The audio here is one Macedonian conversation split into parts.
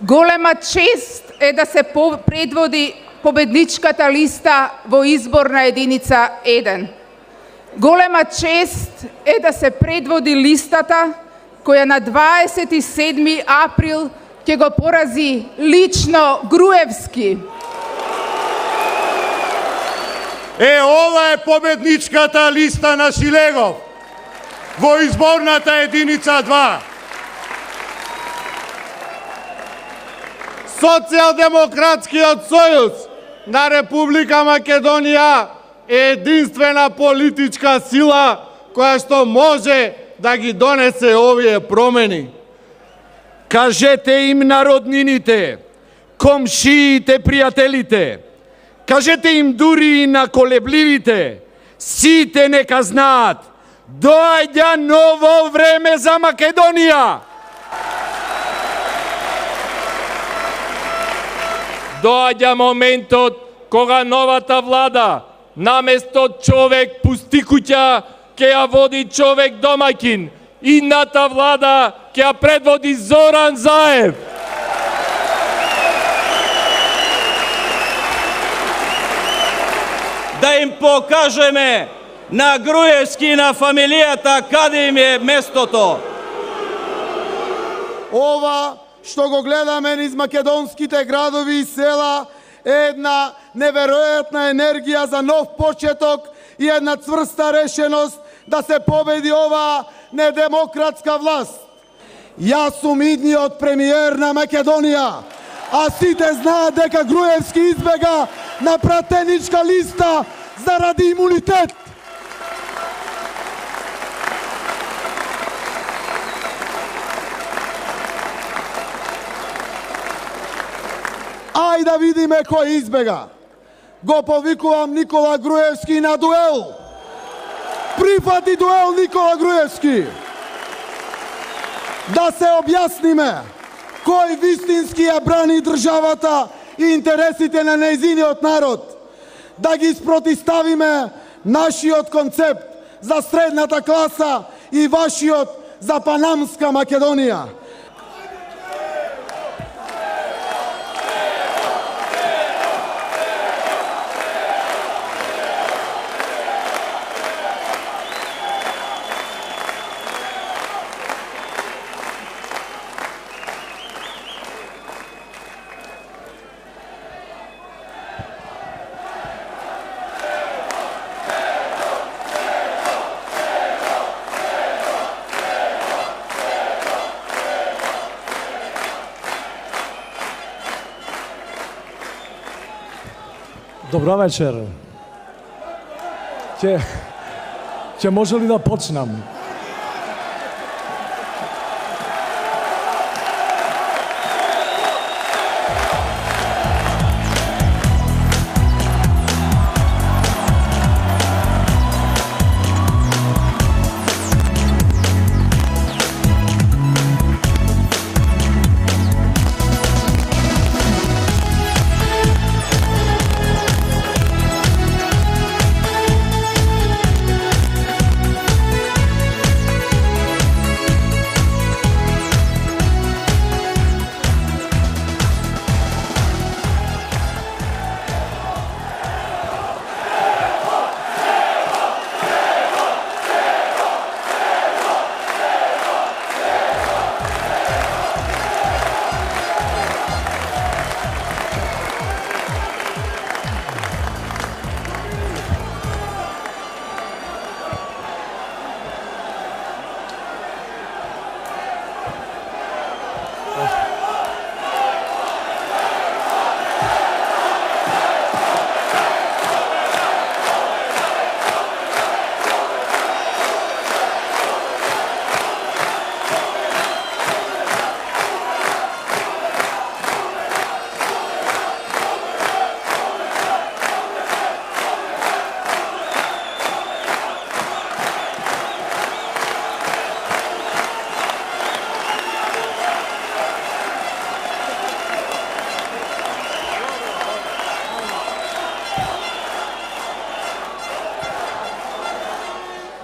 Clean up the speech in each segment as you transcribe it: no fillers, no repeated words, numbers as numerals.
Голема чест е да се предводи победничката листа во изборна единица 1. Голема чест е да се предводи листата која на 27. април ќе го порази лично Груевски. Ова е победничката листа на Шилегов во изборната единица 2. Социјалдемократскиот сојуз на Република Македонија е единствена политичка сила која што може да ги донесе овие промени. Кажете им на роднините, комшиите, пријателите, кажете им дури и на колебливите, сите нека знаат, доаѓа ново време за Македонија. Доаѓа моментот кога новата влада, наместо човек пусти куќа, ќе ја води човек домаќин. Идната влада ќе ја предводи Зоран Заев. Да им покажеме на Груевски и на фамилијата каде им е местото. Ова што го гледаме низ македонските градови и села е една неверојатна енергија за нов почеток и една цврста решеност да се победи оваа недемократска власт. Јас сум идниот премиер на Македонија, а сите знаат дека Груевски избега на пратеничка листа заради имунитет. Ај да видиме кој избега. Го повикувам Никола Груевски на дуел. Прифати дуел Никола Груевски. Да се објасниме кој вистински ја брани државата и интересите на нејзиниот народ. Да ги спротиставиме нашиот концепт за средната класа и вашиот за панамска Македонија. Добро вечер. Ќе може ли да почнам?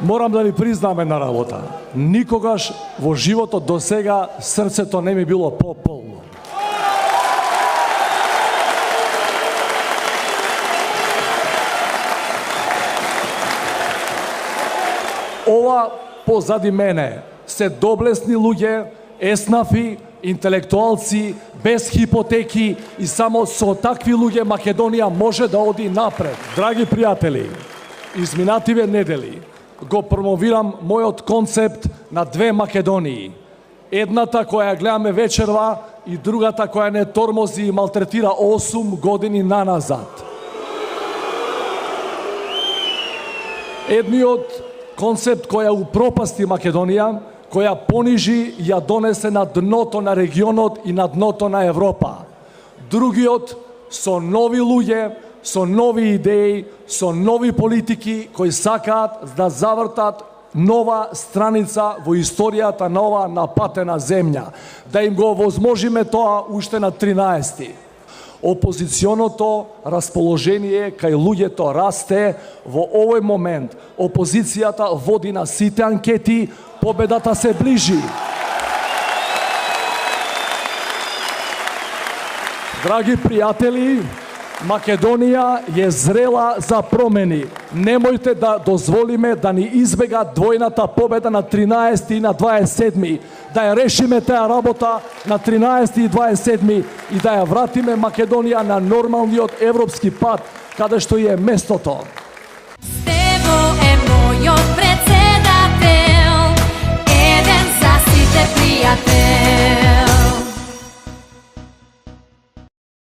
Морам да ви признам една работа. Никогаш во животот до сега срцето не ми било пополно. Ова позади мене се доблесни луѓе, еснафи, интелектуалци, без хипотеки и само со такви луѓе Македонија може да оди напред. Драги пријатели, изминативе недели го промовирам мојот концепт на две Македонии. Едната која ја гледаме вечерва и другата која не тормози и малтретира 8 години наназад. Едниот концепт која упропасти Македонија, која понижи и ја донесе на дното на регионот и на дното на Европа. Другиот со нови луѓе, со нови идеи, со нови политики кои сакаат да завртат нова страница во историјата на ова напатена земја. Да им го возможиме тоа уште на 13. Опозиционото расположение кај луѓето расте во овој момент. Опозицијата води на сите анкети, победата се ближи. Драги пријатели, Македонија е зрела за промени. Немојте да дозволиме да ни избега двојната победа на 13 и на 27. Да ја решиме таа работа на 13 и 27 и да ја вратиме Македонија на нормалниот европски пат, каде што е местото. Stevo je mojot predsedatel, Eden za site prijatelj.